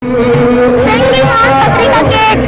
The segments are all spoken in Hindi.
Singing on Patrika Gate.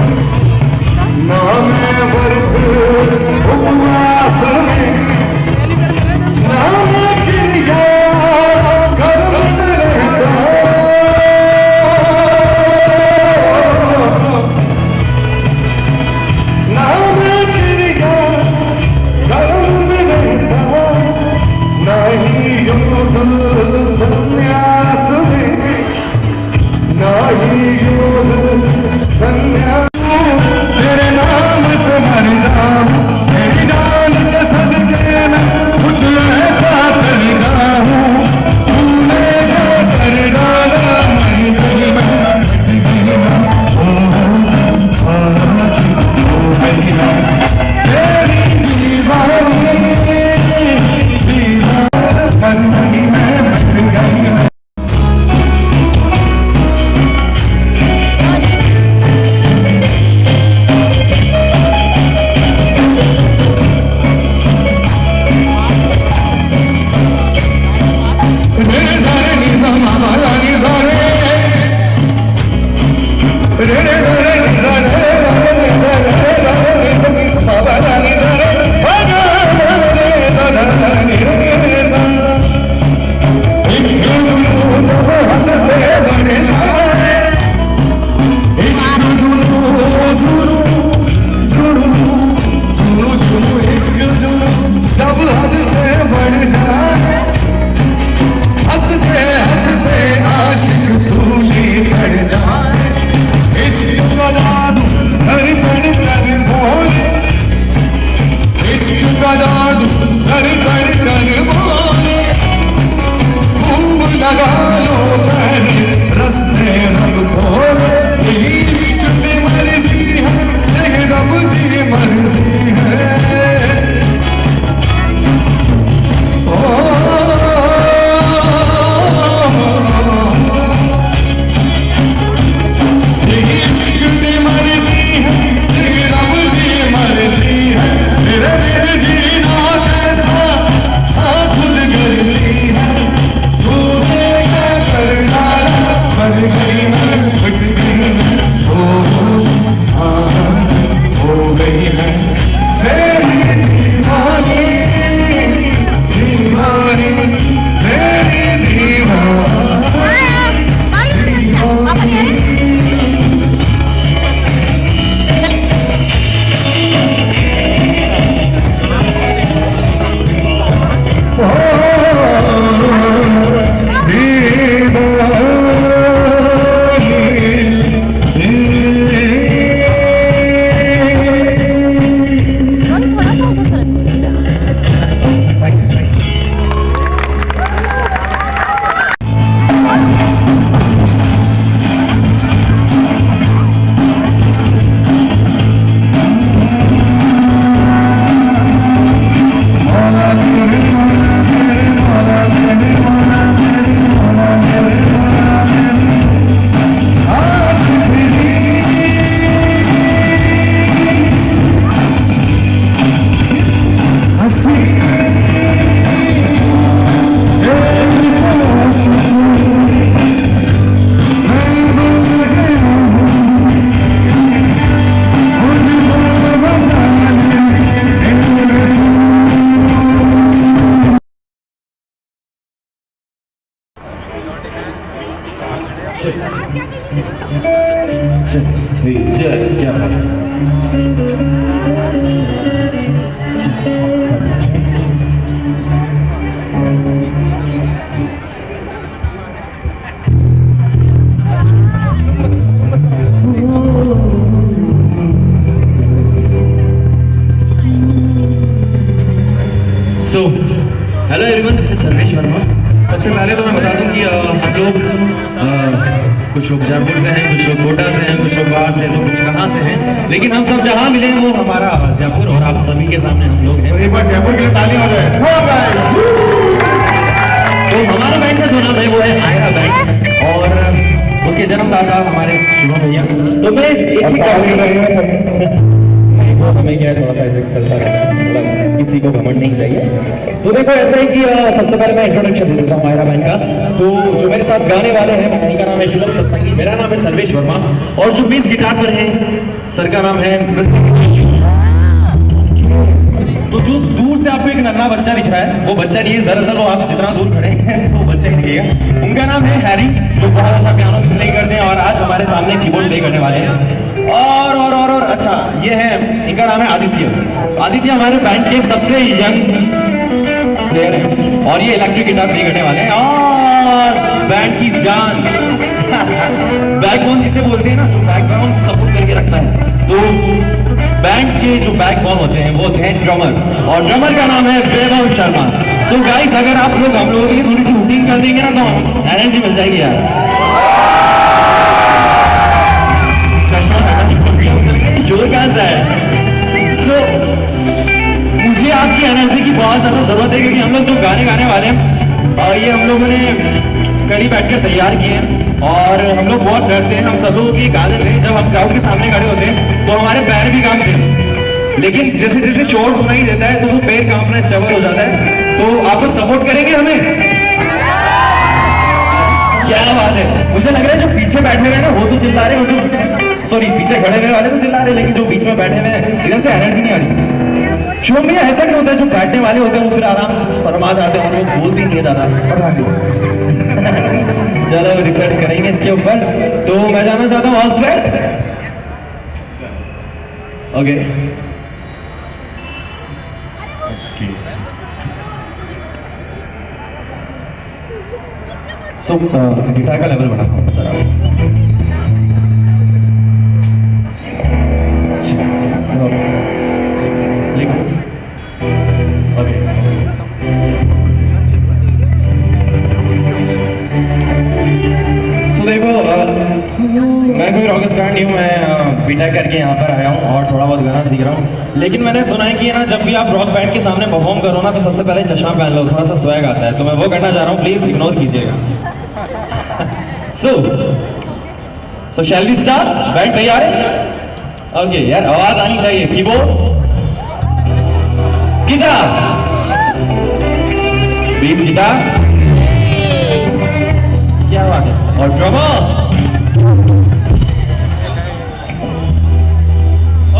क्या बात so hello everyone, this is Sarvesh Verma. सबसे पहले तो मैं बता दूं कि सब लोग कुछ लोग जयपुर से हैं, कुछ लोग कोटा से हैं, कुछ लोग बाहर से हैं, तो कुछ कहाँ से हैं, लेकिन हम सब जहाँ मिले वो हमारा जयपुर और आप सभी के सामने हम लोग हैं। एक बार जयपुर के लिए ताली हो जाए। तो हमारा बैंड का जो नाम है वो है आयरा बैंड और उसके जन्मदाता हमारे शुभम भैया। तो मैं एक ही वो हमें क्या है, थोड़ा सा चलता रहता है, किसी को घमंड नहीं चाहिए। तो देखो ऐसा है कि सबसे पहले मैं इंट्रोडक्शन दे देता हूँ मायरा बहन का। तो जो मेरे साथ गाने वाले हैं उनका नाम है शुभम सत्संगी, मेरा नाम है सर्वेश वर्मा, और जो बेस गिटार पर है सर का नाम है तो जो दूर से आपको एक नन्हा बच्चा दिख रहा है वो बच्चा नहीं है, दरअसल वो आप जितना दूर खड़े हैं वो बच्चा ही दिखेगा। उनका नाम है हैरी, जो बहुत अच्छा पियानो प्ले करते हैं और आज हमारे सामने कीबोर्ड प्ले करने वाले हैं। और अच्छा ये है, इनका नाम है आदित्य। आदित्य हमारे बैंड के सबसे यंग प्लेयर हैं और ये इलेक्ट्रिक गिटार प्ले करने वाले हैं और बैंड की जान बैकबोन जिसे बोलते हैं ना, जो बैकग्राउंड सपोर्ट करके रखता है। तो बैंड के जो बैकबोन होते हैं वो हैं ड्रमर, और ड्रमर का नाम है वैभव शर्मा। सो गाइस अगर आप लोग हम लोगों के लिए थोड़ी सी हुटिंग कर देंगे ना तो एनर्जी मिल जाएगी यार। जोर कहाँ से है? सो मुझे आपकी एनर्जी की बहुत ज्यादा जरूरत है क्योंकि हम लोग जो गाने वाले हैं ये हम लोगों ने कड़ी बैठकर तैयार किए हैं और हम लोग बहुत डरते हैं। हम सब लोगों की एक आदत है, जब हम क्राउड के सामने खड़े होते हैं तो हमारे पैर भी कांपते हैं, लेकिन जैसे जैसे शोर सुनाई देता है तो वो पैर कांपना स्टेबल हो जाता है। तो आप लोग सपोर्ट करेंगे हमें? क्या बात है। मुझे लग रहा है जो पीछे बैठे हुए हैं ना वो तो चिल्ला रहे हैं, जो सॉरी पीछे खड़े हुए वाले तो चिल्ला रहे हैं, लेकिन जो बीच में बैठे हुए हैं इधर से एनर्जी नहीं आ रही। शुभम भैया ऐसा नहीं होता है जो बैठने वाले होते हैं वो फिर आराम से फरमा जाते हैं और वो बोलते नहीं है ज्यादा? चलो रिसर्च करेंगे इसके ऊपर। तो मैं जानना चाहता हूँ all set? Okay so guitar का लेवल बढ़ा जरा। ओके सो देखो मैं कोई रॉक स्टार नहीं हूँ, मैं बीटेक करके यहाँ पर आया हूँ और थोड़ा बहुत गाना सीख रहा हूँ। लेकिन मैंने सुना है कि ना जब भी आप रॉक बैंड के सामने परफॉर्म करो ना तो सबसे पहले चश्मा पहन लो, थोड़ा सा स्वैग आता है। तो मैं वो करना चाह रहा हूँ, प्लीज इग्नोर कीजिएगा। सो शैल वी स्टार्ट? बैंड तैयार है? ओके यार आवाज आनी चाहिए। कीबोर्ड, गिटार, बेस गिटार, क्या बात है, और drummer.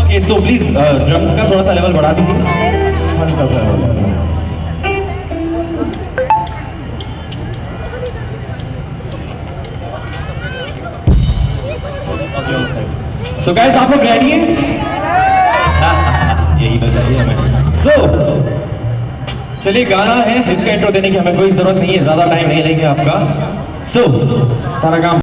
Okay so please drums का थोड़ा सा लेवल बढ़ा दीजिए। सो गाइस आप लोग रेडी हैं? यही बजाइए हमें। सो चलिए गाना है, इसका इंट्रो देने की हमें कोई जरूरत नहीं है, ज्यादा टाइम नहीं लेंगे आपका। सो सारा काम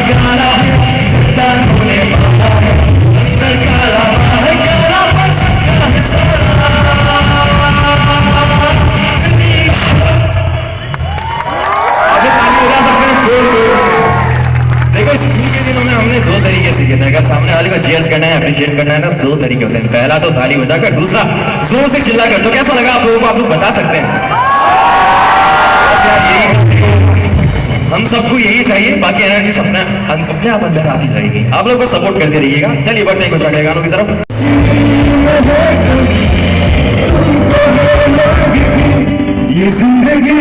प्यारा है शैतानों ने बांधा है अंदर काला है काला पर सच्चा है सारा। अभी ताली बजा सकते हैं जोर। देखो स्कूल के दिनों में हमने दो तरीके सीखे थे, अगर सामने वाले को चीयर्स करना है अप्रिशिएट करना है ना, दो तरीके होते हैं। पहला तो ताली बजाकर, दूसरा जोर से चिल्लाकर। तो कैसा लगा आप लोगों को, आप लोग बता सकते हैं? हम सबको यही चाहिए, बाकी एनर्जी अपने आप अंदर आती जाएगी। आप लोग को सपोर्ट करते रहिएगा। चलिए बढ़ते हैं कुछ अगले गानों की तरफ। ये जिंदगी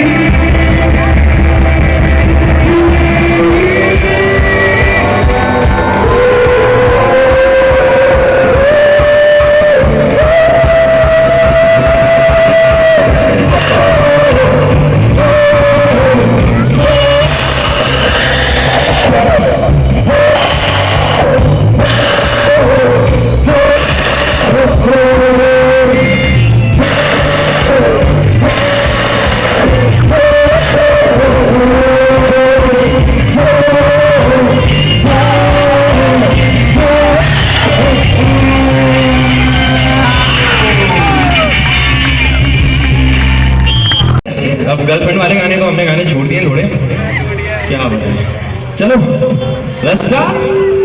अब गर्लफ्रेंड वाले गाने तो हमने गाने छोड़ दिए थोड़े, क्या बताएं। चलो लेट्स स्टार्ट।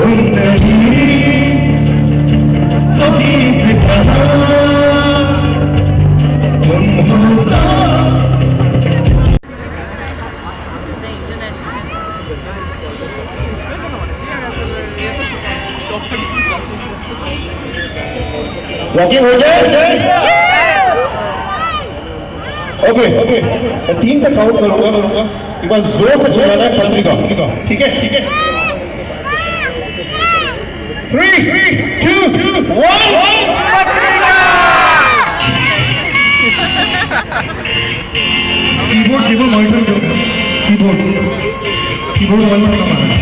तुम नहीं तो गीत कहाँ तुम होता वॉकिंग हो जाए। ओके ओके, मैं 3 तक काउंट करूंगा, एक बार जोर से चिल्लाना है पत्रिका, ठीक है ठीक है। 3, 2, 1 कीबोर्ड मॉनिटर दो, कीबोर्ड वाला हमारा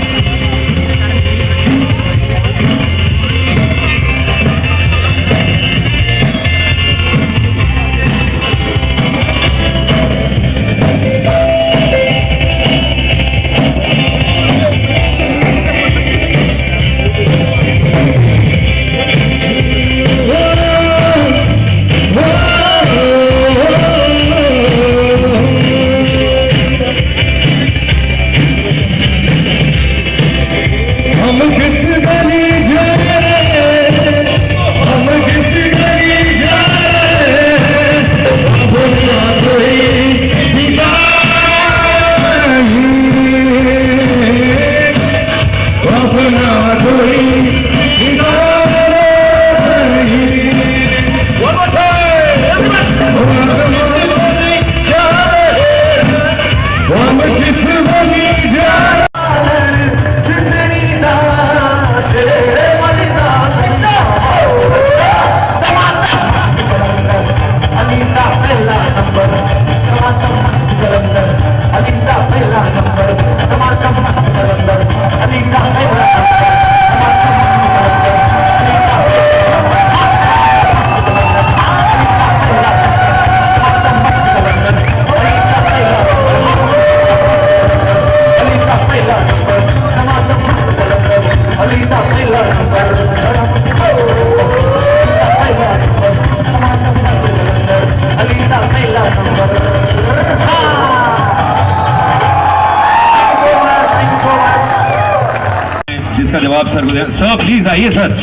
जिसका जवाब सर को देना। सर प्लीज आइए सर,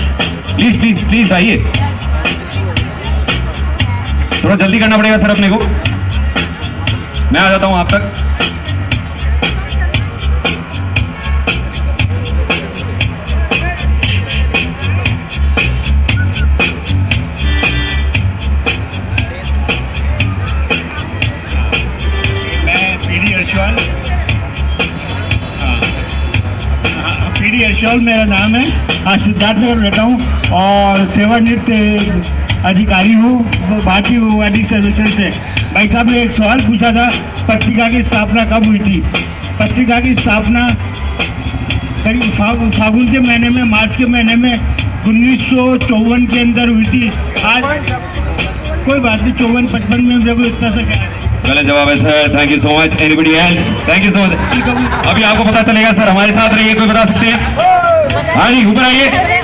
प्लीज आइए, थोड़ा जल्दी करना पड़ेगा सर अपने को। मैं आ जाता हूं आप तक। यशवल मेरा नाम है, आज सिद्धार्थनगर रहता हूँ और सेवानिवृत्त अधिकारी हूँ, भारतीय भूवानी सर्वेक्षण से। भाई साहब ने एक सवाल पूछा था, पत्रिका की स्थापना कब हुई थी? पत्रिका की स्थापना करीब फागुन के महीने में, मार्च के महीने में 1954 के अंदर हुई थी। आज कोई बात नहीं, 54-55 में जब इतना सा क्या है। गलत जवाब है sir. Thank you so much. Anybody else? Thank you so much. अभी आपको पता चलेगा सर, हमारे साथ रहिए। कोई बता सकते हैं? हाँ जी, ऊपर आइए।